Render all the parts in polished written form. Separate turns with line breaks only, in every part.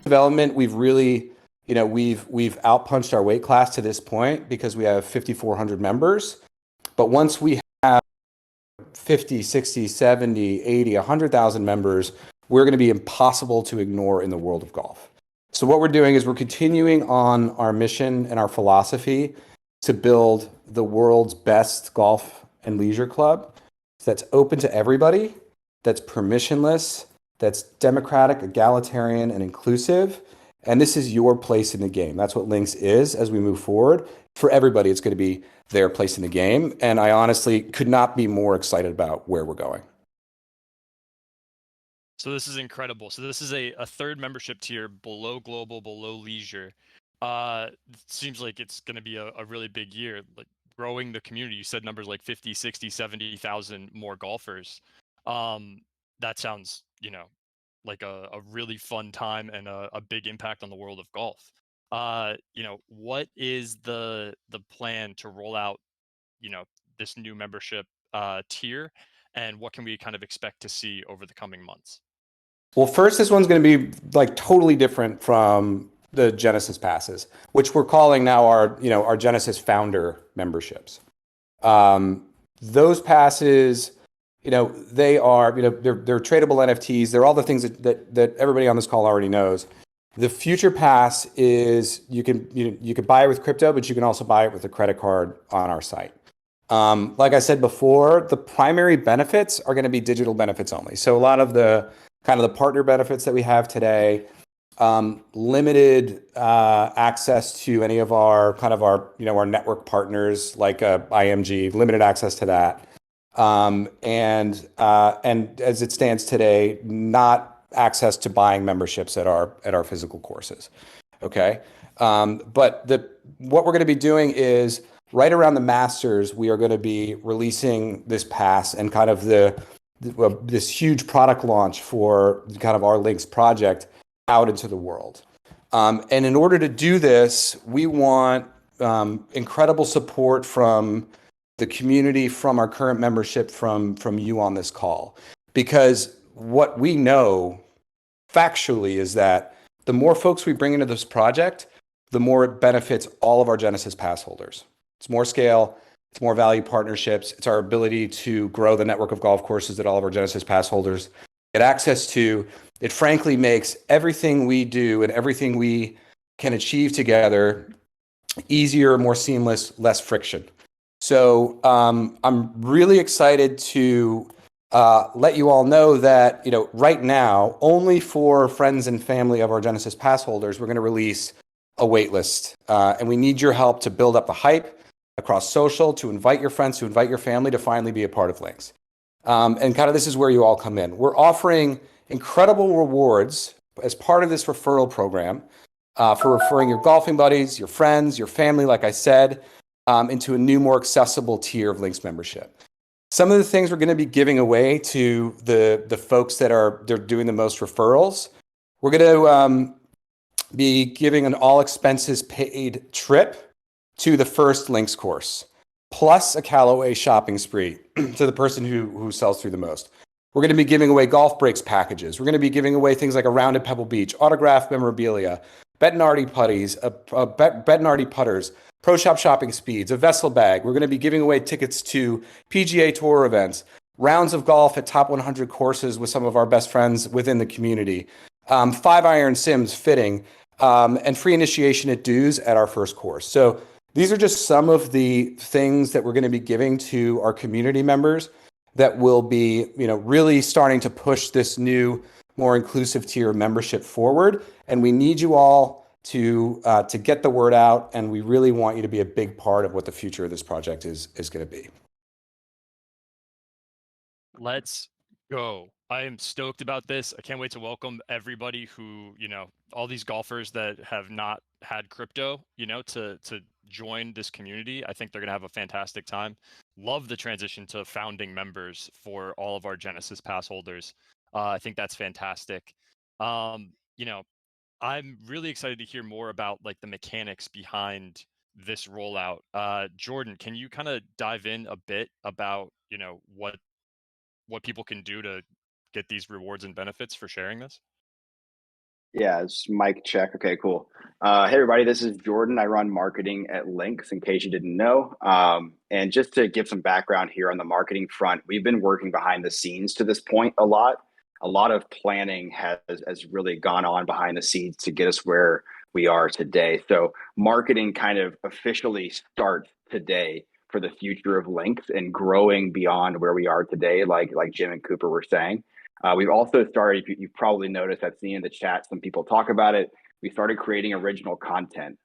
development, we've really, we've outpunched our weight class to this point because we have 5,400 members. But once we have 50, 60, 70, 80, 100,000 members, we're going to be impossible to ignore in the world of golf. So what we're doing is we're continuing on our mission and our philosophy to build the world's best golf and leisure club that's open to everybody, that's permissionless, that's democratic, egalitarian, and inclusive. And this is your place in the game. That's what Links is as we move forward. For everybody, it's going to be their place in the game. And I honestly could not be more excited about where we're going.
So this is incredible. So this is a third membership tier below global, below leisure. It seems like it's going to be a really big year. Like growing the community, you said numbers like 50, 60, 70,000 more golfers. That sounds, like a really fun time and a big impact on the world of golf. What is the plan to roll out, this new membership tier, and what can we kind of expect to see over the coming months?
Well, first, this one's going to be like totally different from the Genesis passes, which we're calling now our Genesis founder memberships. Those passes, they are, they're tradable NFTs. They're all the things that everybody on this call already knows. The future pass is you can buy it with crypto, but you can also buy it with a credit card on our site. Like I said before, the primary benefits are going to be digital benefits only. So a lot of the kind of the partner benefits that we have today, limited access to any of our our network partners like IMG, limited access to that. And as it stands today, not access to buying memberships at our physical courses. Okay. But what we're going to be doing is right around the Masters, we are going to be releasing this pass and kind of this huge product launch for kind of our Links project out into the world. And in order to do this, we want incredible support from the community, from our current membership, from you on this call. Because what we know factually is that the more folks we bring into this project, the more it benefits all of our Genesis pass holders. It's more scale, it's more value partnerships, it's our ability to grow the network of golf courses that all of our Genesis pass holders get access to. It frankly makes everything we do and everything we can achieve together easier, more seamless, less friction. So I'm really excited to let you all know that right now, only for friends and family of our Genesis pass holders, we're going to release a wait list. And we need your help to build up the hype across social, to invite your friends, to invite your family to finally be a part of Links. And kind of this is where you all come in. We're offering incredible rewards as part of this referral program for referring your golfing buddies, your friends, your family, like I said, into a new, more accessible tier of Links membership. Some of the things we're going to be giving away to the folks they're doing the most referrals. We're going to be giving an all expenses paid trip to the first Links course, plus a Callaway shopping spree to the person who sells through the most. We're going to be giving away golf breaks packages. We're going to be giving away things like a round at Pebble Beach, autographed memorabilia, Bettinardi putties, Bettinardi putters, Pro Shop shopping speeds, a vessel bag. We're going to be giving away tickets to PGA Tour events, rounds of golf at top 100 courses with some of our best friends within the community, 5-iron sims fitting, and free initiation at dues at our first course. So these are just some of the things that we're going to be giving to our community members that will be, really starting to push this new, more inclusive tier of membership forward. And we need you all to get the word out, and we really want you to be a big part of what the future of this project is going to be.
Let's go. I am stoked about this. I can't wait to welcome everybody who, all these golfers that have not had crypto, to join this community. I think they're going to have a fantastic time. Love the transition to founding members for all of our Genesis pass holders. I think that's fantastic. I'm really excited to hear more about like the mechanics behind this rollout. Jordan, can you kind of dive in a bit about, what people can do to get these rewards and benefits for sharing this?
Yeah, it's mic check. Okay, cool. Hey, everybody, this is Jordan. I run marketing at Links, in case you didn't know. And just to give some background here on the marketing front, we've been working behind the scenes to this point a lot. A lot of planning has really gone on behind the scenes to get us where we are today. So marketing kind of officially starts today for the future of Links and growing beyond where we are today, like Jim and Cooper were saying. We've also started, you've probably noticed, I've seen in the chat some people talk about it. We started creating original content.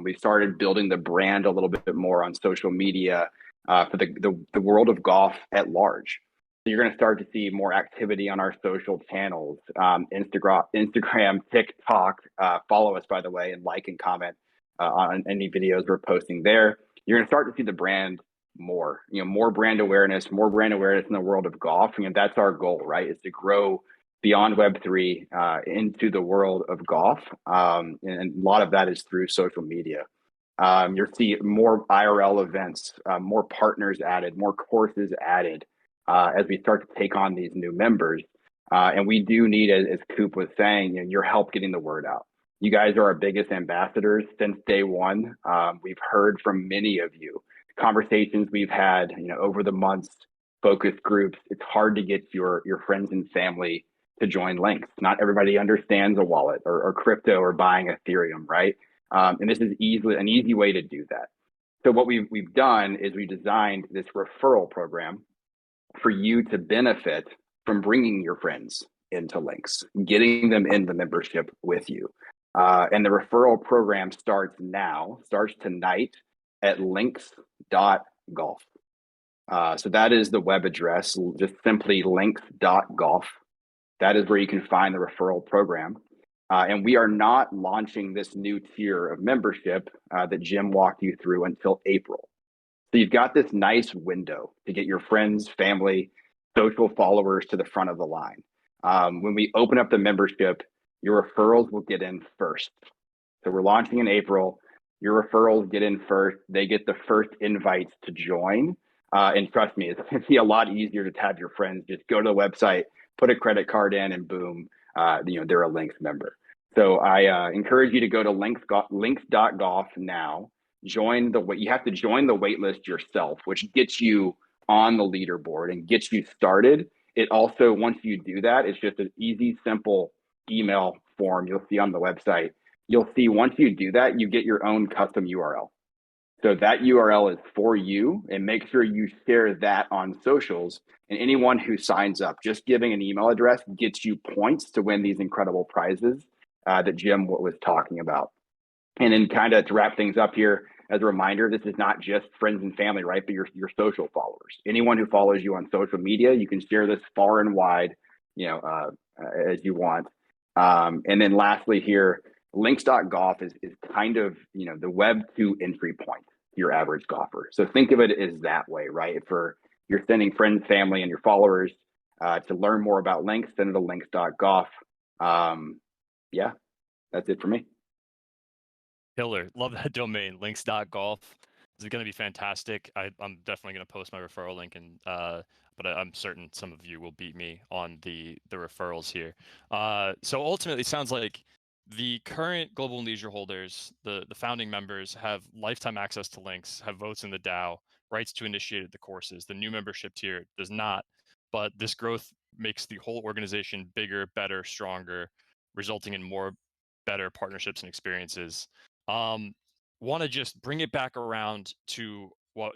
We started building the brand a little bit more on social media for the world of golf at large. So you're going to start to see more activity on our social channels, Instagram, TikTok. Follow us, by the way, and like and comment on any videos we're posting there. You're going to start to see the brand more, more brand awareness in the world of golf. That's our goal, right? Is to grow beyond Web3 into the world of golf. And a lot of that is through social media. You'll see more IRL events, more partners added, more courses added as we start to take on these new members. And we do need, as Coop was saying, your help getting the word out. You guys are our biggest ambassadors since day one. We've heard from many of you, conversations we've had, over the months, focus groups. It's hard to get your friends and family to join Links. Not everybody understands a wallet or crypto or buying Ethereum, right? And this is an easy way to do that. So what we've done is we designed this referral program for you to benefit from bringing your friends into Links, getting them in the membership with you. And the referral program starts tonight at links.golf. So that is the web address, just simply links.golf. That is where you can find the referral program. And we are not launching this new tier of membership that Jim walked you through until April. So you've got this nice window to get your friends, family, social followers to the front of the line. When we open up the membership, your referrals will get in first. So we're launching in April. Your referrals get in first. They get the first invites to join. And trust me, it's going to be a lot easier to have your friends just go to the website, put a credit card in, and boom, they're a Links member. So I encourage you to go to links.golf now. You have to join the waitlist yourself, which gets you on the leaderboard and gets you started. It also, once you do that, it's just an easy, simple email form you'll see on the website. You'll see once you do that, you get your own custom URL. So that URL is for you, and make sure you share that on socials. And anyone who signs up, just giving an email address gets you points to win these incredible prizes that Jim was talking about. And then kind of to wrap things up here, as a reminder, this is not just friends and family, right? But your social followers. Anyone who follows you on social media, you can share this far and wide, as you want. And then lastly here, links.golf is kind of, the web 2 entry point to your average golfer. So think of it as that way, right? For you're sending friends, family, and your followers to learn more about Links, send it to links.golf. Yeah, that's it for me.
Killer. Love that domain, links.golf. This is going to be fantastic. I'm definitely going to post my referral link, and but I'm certain some of you will beat me on the referrals here. So ultimately, it sounds like the current global leisure holders, the founding members, have lifetime access to Links, have votes in the DAO, rights to initiate the courses. The new membership tier does not, but this growth makes the whole organization bigger, better, stronger, resulting in more better partnerships and experiences. Want to just bring it back around to what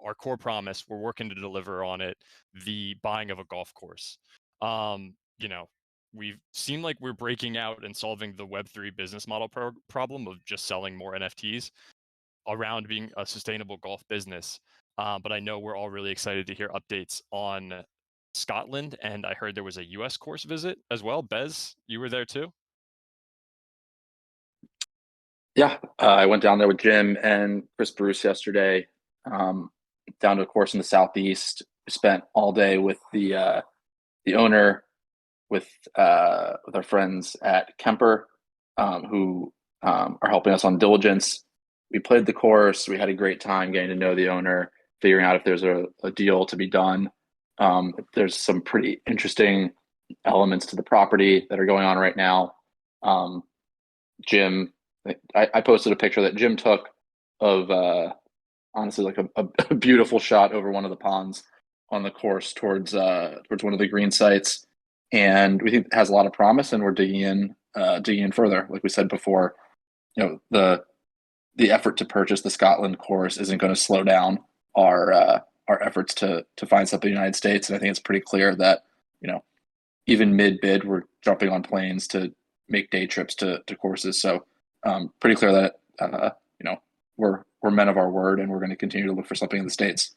our core promise. We're working to deliver on it, the buying of a golf course. We've seemed like we're breaking out and solving the Web3 business model problem of just selling more NFTs around being a sustainable golf business. But I know we're all really excited to hear updates on Scotland, and I heard there was a US course visit as well. Bez, you were there too?
Yeah, I went down there with Jim and Chris Bruce yesterday, down to a course in the southeast. We spent all day with the owner, with our friends at Kemper, who are helping us on diligence. We played the course. We had a great time getting to know the owner, figuring out if there's a deal to be done. There's some pretty interesting elements to the property that are going on right now. Jim, I posted a picture that Jim took of honestly like a beautiful shot over one of the ponds on the course towards one of the green sites, and we think it has a lot of promise, and we're digging in further. Like we said before, the effort to purchase the Scotland course isn't going to slow down our efforts to find something in the United States, and I think it's pretty clear that even mid bid we're jumping on planes to make day trips to courses. So pretty clear that we're men of our word, and we're going to continue to look for something in the States.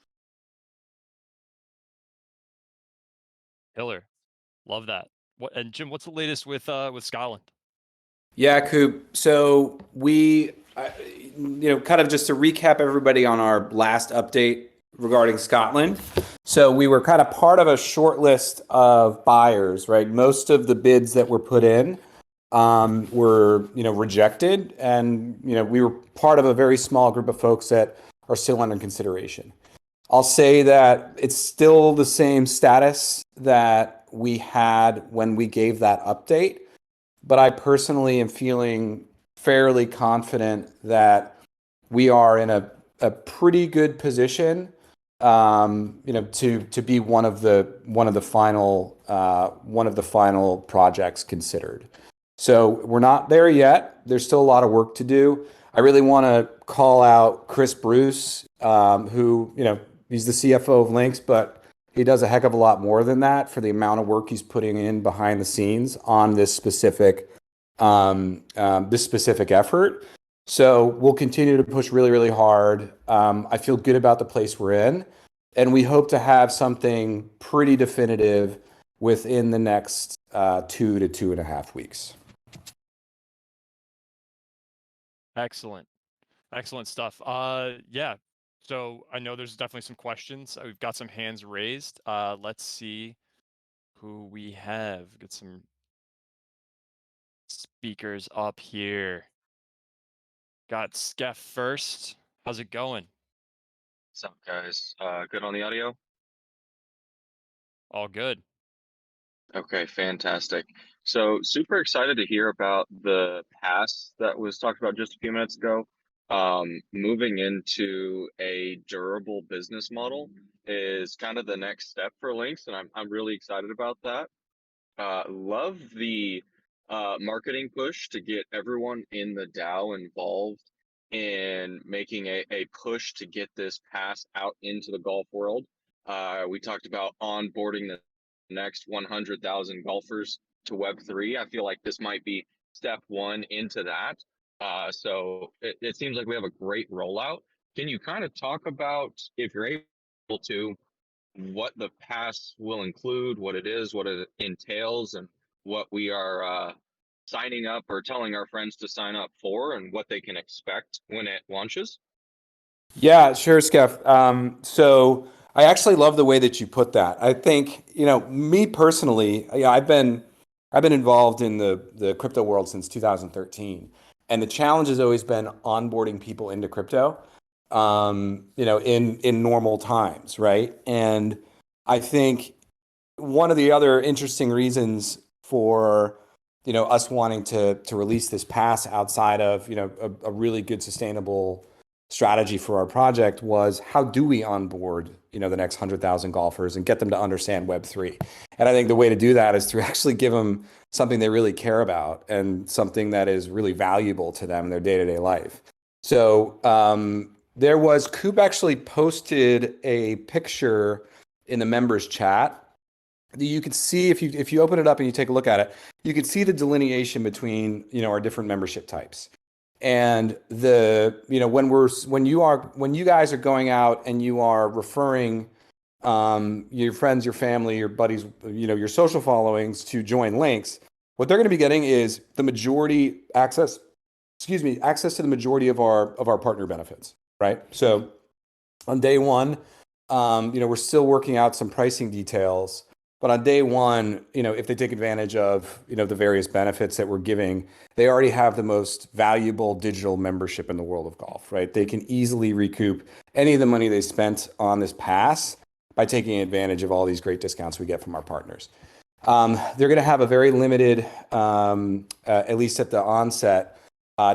Killer, love that. And Jim, what's the latest with Scotland?
Yeah, Coop. So we, kind of just to recap everybody on our last update regarding Scotland. So we were kind of part of a short list of buyers, right? Most of the bids that were put in were, rejected, and we were part of a very small group of folks that are still under consideration. I'll say that it's still the same status that we had when we gave that update, but I personally am feeling fairly confident that we are in a pretty good position, to be one of the final projects considered. So we're not there yet. There's still a lot of work to do. I really want to call out Chris Bruce, who, he's the CFO of Links, but he does a heck of a lot more than that for the amount of work he's putting in behind the scenes on this specific effort. So we'll continue to push really, really hard. I feel good about the place we're in, and we hope to have something pretty definitive within the next 2 to 2.5 weeks.
Excellent stuff. Yeah. So I know there's definitely some questions. We've got some hands raised. Let's see who we have. Get some speakers up here. Got Skeff first. How's it going?
What's up, guys? Good on the audio?
All good.
Okay, fantastic. So super excited to hear about the pass that was talked about just a few minutes ago. Moving into a durable business model is kind of the next step for Links, and I'm really excited about that. Love the marketing push to get everyone in the DAO involved in making a push to get this pass out into the golf world. We talked about onboarding the next 100,000 golfers to Web3. I feel like this might be step one into that. So it seems like we have a great rollout. Can you kind of talk about, if you're able to, what the pass will include, what it is, what it entails, and what we are signing up or telling our friends to sign up for, and what they can expect when it launches?
Yeah, sure, Skeff. So I actually love the way that you put that. I think, me personally, I've been involved in the crypto world since 2013, and the challenge has always been onboarding people into crypto, in normal times, right? And I think one of the other interesting reasons for us wanting to release this pass outside of a really good sustainable strategy for our project was, how do we onboard the next 100,000 golfers and get them to understand Web3? And I think the way to do that is to actually give them something they really care about and something that is really valuable to them in their day-to-day life. So Coop actually posted a picture in the members chat. You can see, if you open it up and you take a look at it, you can see the delineation between our different membership types. And when you guys are going out and you are referring your friends, your family, your buddies, your social followings to join Links, what they're going to be getting is access to the majority of our partner benefits, right? So on day one, we're still working out some pricing details. But on day one, if they take advantage of, the various benefits that we're giving, they already have the most valuable digital membership in the world of golf, right? They can easily recoup any of the money they spent on this pass by taking advantage of all these great discounts we get from our partners. They're going to have a very limited, at least at the onset,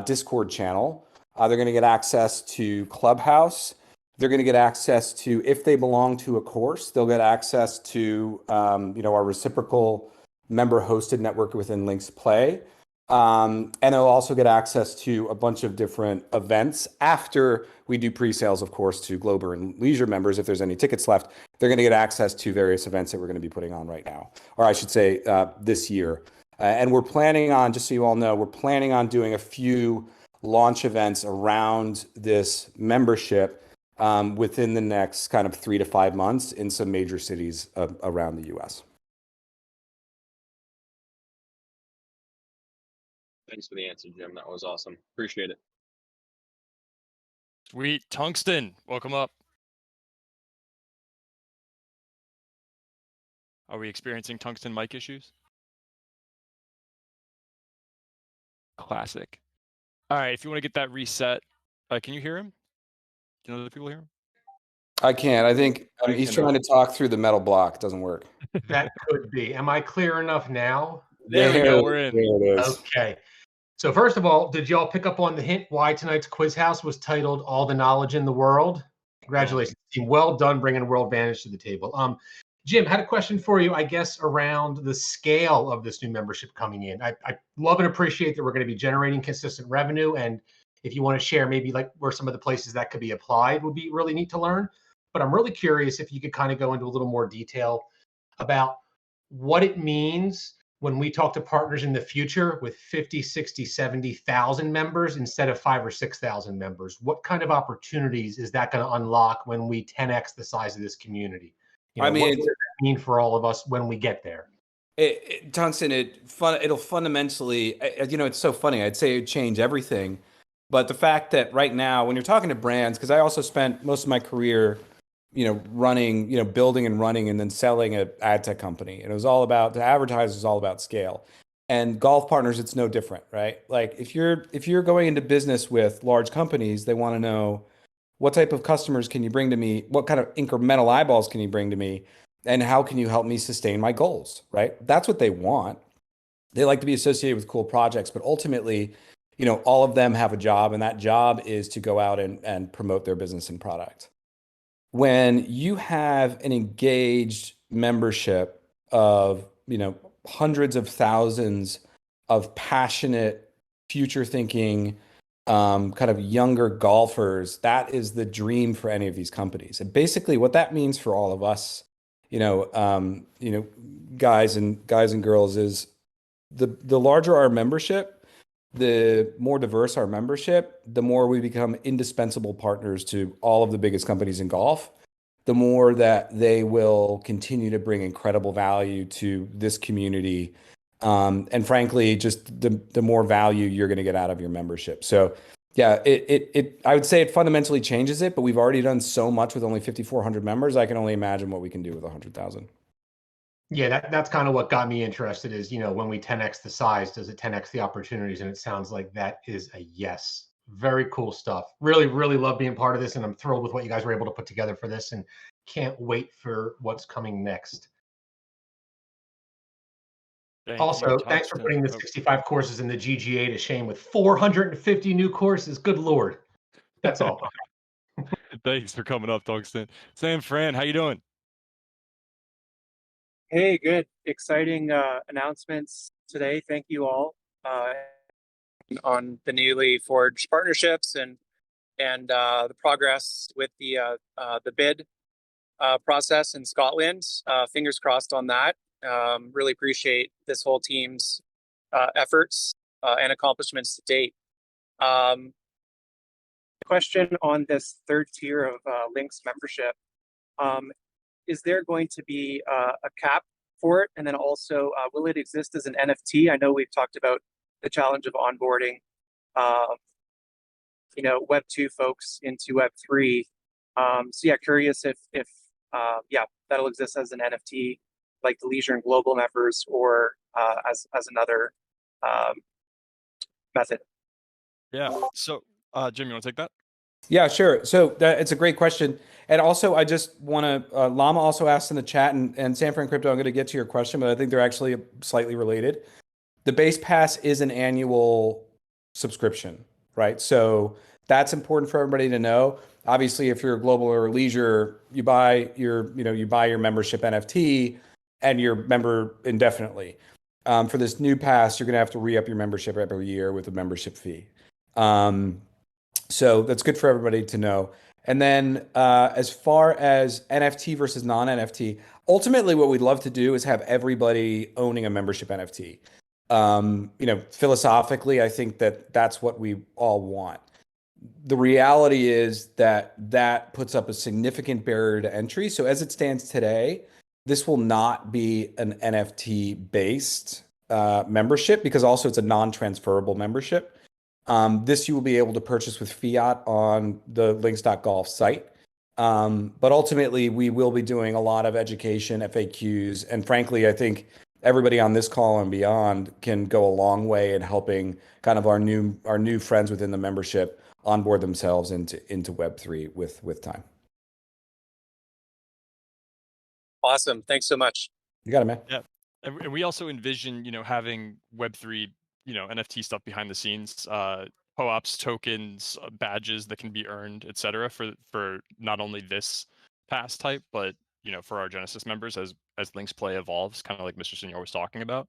Discord channel. They're going to get access to Clubhouse. They're going to get access to, if they belong to a course, they'll get access to, our reciprocal member-hosted network within Links Play. And they'll also get access to a bunch of different events after we do pre-sales, of course, to Glober and Leisure members. If there's any tickets left, they're going to get access to various events that we're going to be putting on right now, or I should say this year. And we're planning on, just so you all know, we're planning on doing a few launch events around this membership within the next kind of 3 to 5 months in some major cities around the US.
Thanks for the answer, Jim. That was awesome. Appreciate it.
Sweet. Tungsten, welcome up. Are we experiencing tungsten mic issues? Classic. All right, if you want to get that reset, can you hear him? Can other people hear him?
I can't. I think he's trying to talk through the metal block. It doesn't work.
That could be. Am I clear enough now?
There we go. We're in.
There it is.
Okay. So first of all, did y'all pick up on the hint why tonight's quiz house was titled All the Knowledge in the World? Congratulations, team. Well done bringing World Vantage to the table. Jim, had a question for you, I guess, around the scale of this new membership coming in. I love and appreciate that we're going to be generating consistent revenue. And if you want to share maybe like where some of the places that could be applied would be really neat to learn. But I'm really curious if you could kind of go into a little more detail about what it means when we talk to partners in the future with 50, 60, 70,000 members instead of 5,000 or 6,000 members. What kind of opportunities is that going to unlock when we 10x the size of this community? What does that mean for all of us when we get there?
Tungsten, it'll fundamentally, it's so funny. I'd say it'd change everything. But the fact that right now, when you're talking to brands, because I also spent most of my career running, building and running and then selling an ad tech company. And it was all about, the advertisers was all about scale. And golf partners, it's no different, right? Like if you're going into business with large companies, they want to know what type of customers can you bring to me? What kind of incremental eyeballs can you bring to me? And how can you help me sustain my goals, right? That's what they want. They like to be associated with cool projects, but ultimately, all of them have a job, and that job is to go out and promote their business and product. When you have an engaged membership of, hundreds of thousands of passionate, future thinking, kind of younger golfers, that is the dream for any of these companies. And basically what that means for all of us, guys and girls, is the larger our membership, the more diverse our membership, the more we become indispensable partners to all of the biggest companies in golf, the more that they will continue to bring incredible value to this community. And frankly, just the more value you're going to get out of your membership. So yeah, I would say it fundamentally changes it, but we've already done so much with only 5,400 members. I can only imagine what we can do with 100,000.
Yeah, that's kind of what got me interested is, when we 10x the size, does it 10x the opportunities? And it sounds like that is a yes. Very cool stuff. Really, really love being part of this. And I'm thrilled with what you guys were able to put together for this and can't wait for what's coming next. Also, thanks for putting the 65 courses in the GGA to shame with 450 new courses. Good Lord. That's all.
Thanks for coming up, Tungsten. Sam Fran, how you doing?
Hey, good. Exciting announcements today. Thank you all on the newly forged partnerships and the progress with the bid process in Scotland. Fingers crossed on that. Really appreciate this whole team's efforts and accomplishments to date. Question on this third tier of Links membership. Is there going to be a cap for it? And then also, will it exist as an NFT? I know we've talked about the challenge of onboarding, Web 2 folks into Web 3. So yeah, curious if that'll exist as an NFT, like the Leisure and Global members, or as another method.
Yeah. So, Jim, you want to take that?
Yeah, sure. So it's a great question. And also, I just want to, Llama also asked in the chat, and San Fran Crypto, I'm going to get to your question, but I think they're actually slightly related. The base pass is an annual subscription, right? So that's important for everybody to know. Obviously, if you're a global or leisure, you buy your membership NFT and you're member indefinitely. For this new pass, you're going to have to re-up your membership every year with a membership fee. So that's good for everybody to know. And then as far as NFT versus non-NFT, ultimately what we'd love to do is have everybody owning a membership NFT. Philosophically, I think that's what we all want. The reality is that puts up a significant barrier to entry. So as it stands today, this will not be an NFT based membership, because also it's a non-transferable membership. This you will be able to purchase with fiat on the links.golf site. But ultimately, we will be doing a lot of education, FAQs, and frankly, I think everybody on this call and beyond can go a long way in helping kind of our new friends within the membership onboard themselves into Web3 with time.
Awesome. Thanks so much.
You got it, man.
Yeah. And we also envision, having Web3, NFT stuff behind the scenes, co-ops, tokens, badges that can be earned, et cetera, for not only this pass type, but, for our Genesis members as Links Play evolves, kind of like Mr. Senior was talking about.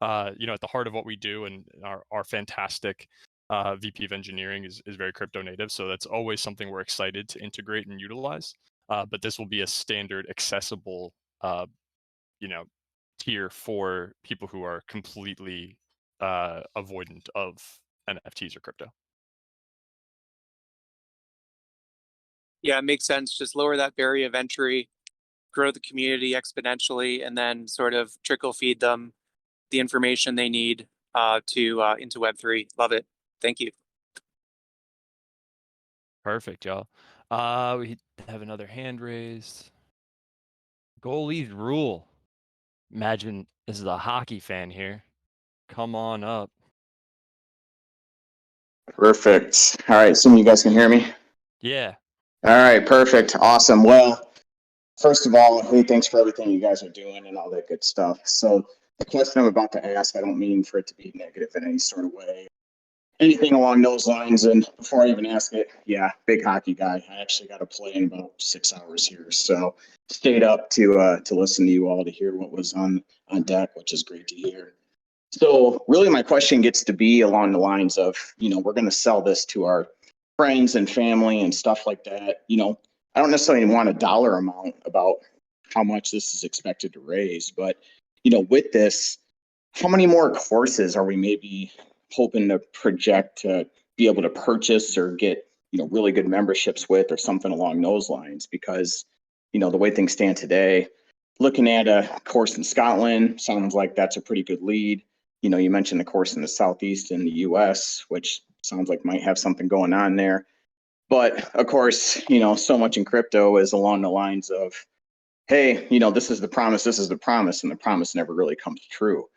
At the heart of what we do, and our fantastic VP of engineering is very crypto native. So that's always something we're excited to integrate and utilize. But this will be a standard accessible, tier for people who are completely avoidant of NFTs or crypto.
Yeah, it makes sense. Just lower that barrier of entry, grow the community exponentially, and then sort of trickle feed them the information they need into Web3. Love it. Thank you.
Perfect, y'all. We have another hand raised. Goalies rule. Imagine this is a hockey fan here. Come on up.
Perfect. All right, so you guys can hear me?
Yeah.
All right, perfect. Awesome. Well, first of all, hey, thanks for everything you guys are doing and all that good stuff. So the question I'm about to ask, I don't mean for it to be negative in any sort of way, anything along those lines. And before I even ask it, yeah, big hockey guy. I actually got to play in about 6 hours here. So stayed up to listen to you all, to hear what was on deck, which is great to hear. So really my question gets to be along the lines of, we're going to sell this to our friends and family and stuff like that. I don't necessarily want a dollar amount about how much this is expected to raise, but, with this, how many more courses are we maybe hoping to project to be able to purchase or get, really good memberships with, or something along those lines? Because, the way things stand today, looking at a course in Scotland, sounds like that's a pretty good lead. You mentioned the course in the Southeast in the US, which sounds like might have something going on there. But of course, so much in crypto is along the lines of, hey, this is the promise, and the promise never really comes true.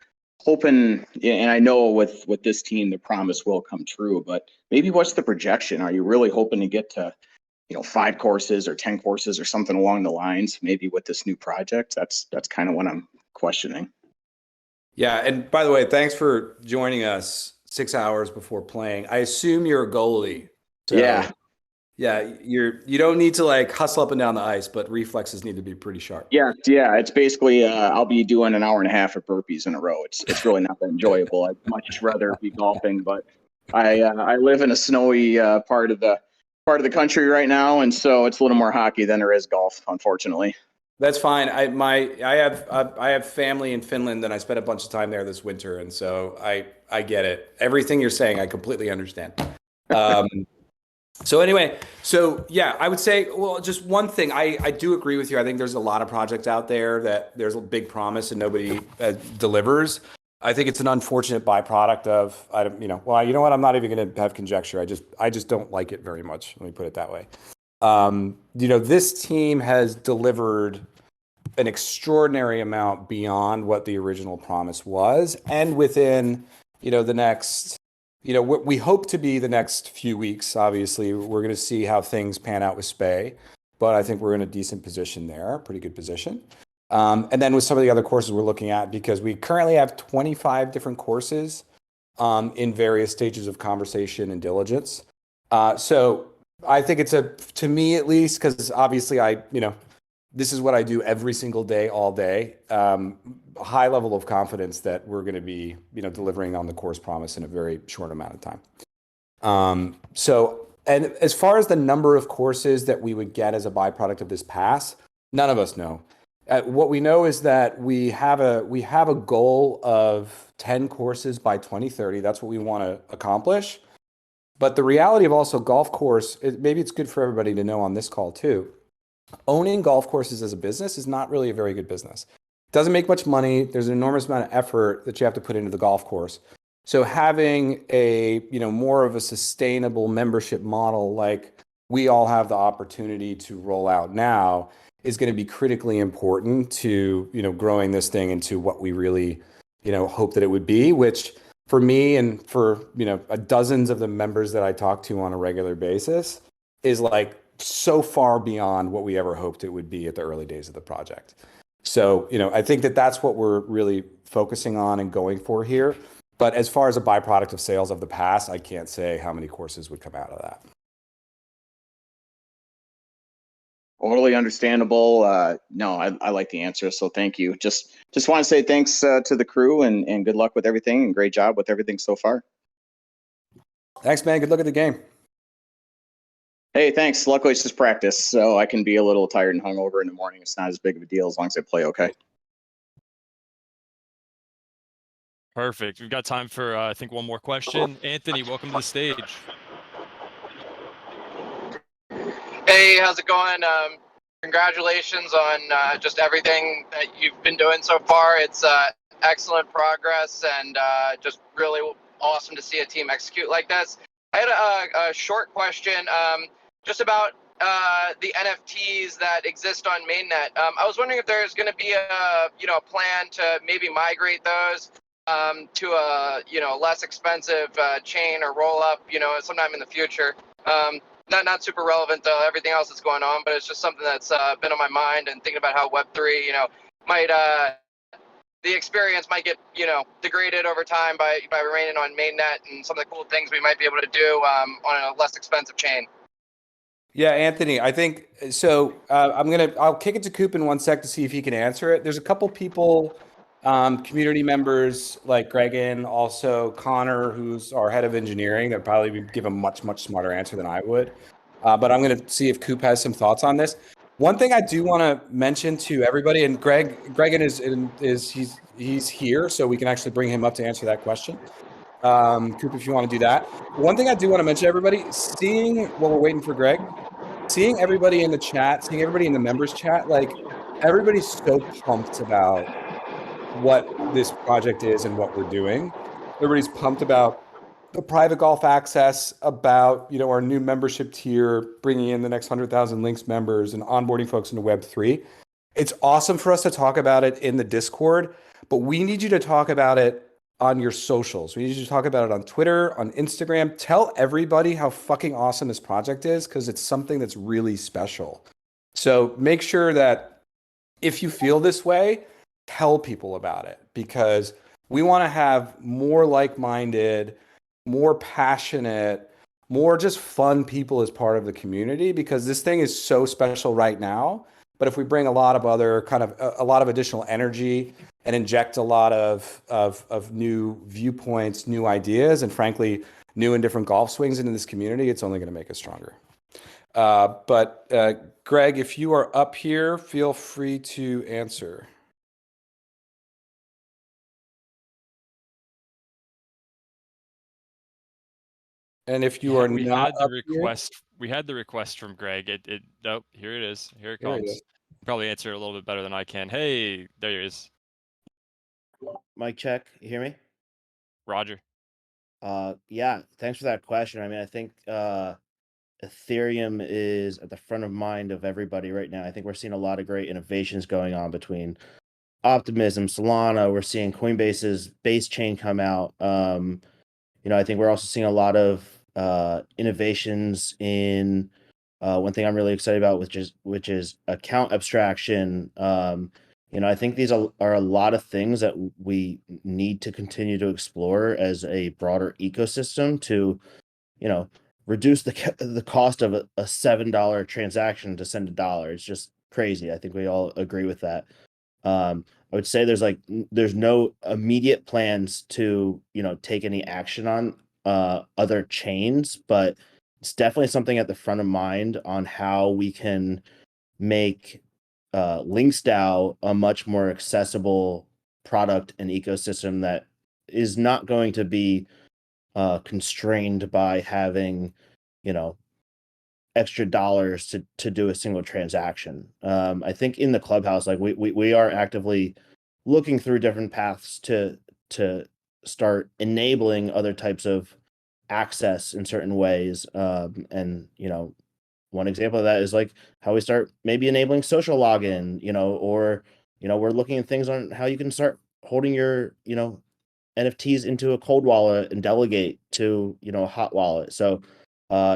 Hoping, and I know with this team, the promise will come true, but maybe what's the projection? Are you really hoping to get to, 5 courses or 10 courses or something along the lines, maybe with this new project? That's kind of what I'm questioning.
Yeah, and by the way, thanks for joining us 6 hours before playing. I assume you're a goalie. So,
yeah.
Yeah, you don't need to like hustle up and down the ice, but reflexes need to be pretty sharp.
Yeah. It's basically I'll be doing an hour and a half of burpees in a row. It's really not that enjoyable. I'd much rather be golfing, but I live in a snowy part of the country right now, and so it's a little more hockey than there is golf, unfortunately.
That's fine. I have family in Finland, and I spent a bunch of time there this winter, and so I get it. Everything you're saying, I completely understand. So anyway, yeah, I would say, well, just one thing. I do agree with you. I think there's a lot of projects out there that there's a big promise and nobody delivers. I think it's an unfortunate byproduct of, well, you know what? I'm not even going to have conjecture. I just don't like it very much. Let me put it that way. This team has delivered an extraordinary amount beyond what the original promise was. And within, the next, what we hope to be the next few weeks, obviously, we're going to see how things pan out with Spay. but I think we're in a decent position there, pretty good position. And then with some of the other courses we're looking at, because we currently have 25 different courses in various stages of conversation and diligence. So I think it's to me at least, because obviously this is what I do every single day, all day. A high level of confidence that we're going to be, delivering on the course promise in a very short amount of time. And as far as the number of courses that we would get as a byproduct of this pass, none of us know. What we know is that we have a goal of 10 courses by 2030. That's what we want to accomplish. But the reality of also golf course, maybe it's good for everybody to know on this call too. Owning golf courses as a business is not really a very good business. It doesn't make much money. There's an enormous amount of effort that you have to put into the golf course. So having a, more of a sustainable membership model like we all have the opportunity to roll out now is going to be critically important to, growing this thing into what we really, hope that it would be, which for me and for, dozens of the members that I talk to on a regular basis is like so far beyond what we ever hoped it would be at the early days of the project. So, I think that that's what we're really focusing on and going for here. But as far as a byproduct of sales of the past, I can't say how many courses would come out of that.
Totally understandable. No, I like the answer, so thank you. Just want to say thanks to the crew and good luck with everything and great job with everything so far.
Thanks, man. Good luck at the game.
Hey, thanks. Luckily, it's just practice, so I can be a little tired and hungover in the morning. It's not as big of a deal as long as I play okay.
Perfect. We've got time for, I think, one more question. Anthony, welcome to the stage.
Hey, how's it going? Congratulations on just everything that you've been doing so far. It's excellent progress and just really awesome to see a team execute like this. I had a short question just about the NFTs that exist on mainnet. I was wondering if there's going to be a plan to maybe migrate those to a less expensive chain or roll up sometime in the future. Not super relevant to everything else that's going on, but it's just something that's been on my mind and thinking about how Web3 might the experience might get degraded over time by remaining on mainnet and some of the cool things we might be able to do on a less expensive chain.
Yeah, Anthony, I think so. I'll kick it to Coop in one sec to see if he can answer it. There's a couple people, community members like Gregan, also Connor, who's our head of engineering, that probably would give a much smarter answer than I would. But I'm going to see if Coop has some thoughts on this. One thing I do want to mention to everybody, and Gregan he's here, so we can actually bring him up to answer that question. Coop, if you want to do that. One thing I do want to mention to everybody, while we're waiting for Greg, seeing everybody in the chat, seeing everybody in the members chat, like everybody's so pumped about what this project is and what we're doing. Everybody's pumped about the private golf access, about our new membership tier, bringing in the next 100,000 Links members and onboarding folks into Web3. It's awesome for us to talk about it in the Discord, but we need you to talk about it on your socials. We need you to talk about it on Twitter, on Instagram. Tell everybody how fucking awesome this project is, because it's something that's really special. So make sure that if you feel this way, tell people about it, because we want to have more like-minded, more passionate, more just fun people as part of the community, because this thing is so special right now. But if we bring a lot of other a lot of additional energy and inject a lot of new viewpoints, new ideas, and frankly, new and different golf swings into this community, it's only going to make us stronger. But Greg, if you are up here, feel free to answer. And if you are not up here,
we had the request from Greg. Nope, here it is. Here it
There he
comes.
is.
Probably answer a little bit better than I can. Hey, there he is.
Mic check. You hear me?
Roger.
Yeah, thanks for that question. I mean, I think Ethereum is at the front of mind of everybody right now. I think we're seeing a lot of great innovations going on between Optimism, Solana. We're seeing Coinbase's base chain come out. I think we're also seeing a lot of innovations in One thing I'm really excited about, which is account abstraction. I think these are a lot of things that we need to continue to explore as a broader ecosystem to, reduce the cost of a $7 transaction to send $1. It's just crazy. I think we all agree with that. I would say there's no immediate plans to take any action on other chains, but it's definitely something at the front of mind on how we can make LinksDAO a much more accessible product and ecosystem that is not going to be constrained by having, extra dollars to do a single transaction. I think in the clubhouse, like we are actively looking through different paths to start enabling other types of access in certain ways. And one example of that is like how we start maybe enabling social login, or we're looking at things on how you can start holding your NFTs into a cold wallet and delegate to a hot wallet. So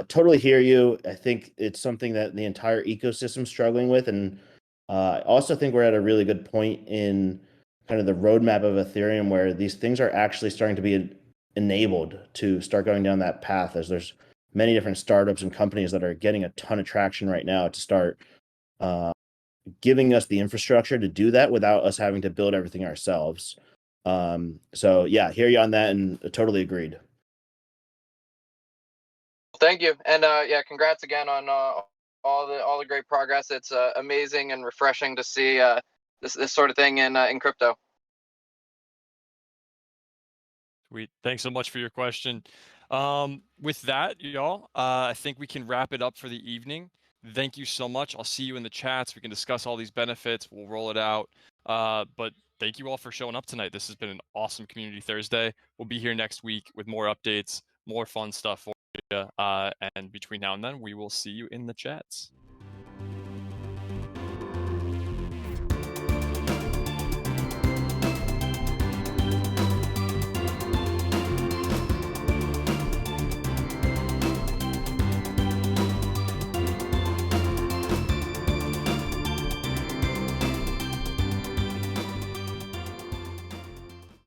totally hear you. I think it's something that the entire ecosystem's struggling with, and I also think we're at a really good point in kind of the roadmap of Ethereum where these things are actually starting to be enabled to start going down that path, as there's many different startups and companies that are getting a ton of traction right now to start giving us the infrastructure to do that without us having to build everything ourselves. So yeah, hear you on that, and totally agreed.
Thank you, and yeah, congrats again on all the great progress. It's amazing and refreshing to see this sort of thing in crypto.
Sweet. Thanks so much for your question. With that, y'all, I think we can wrap it up for the evening. Thank you so much. I'll see you in the chats. We can discuss all these benefits. We'll roll it out. But thank you all for showing up tonight. This has been an awesome Community Thursday. We'll be here next week with more updates, more fun stuff for you. And between now and then, we will see you in the chats.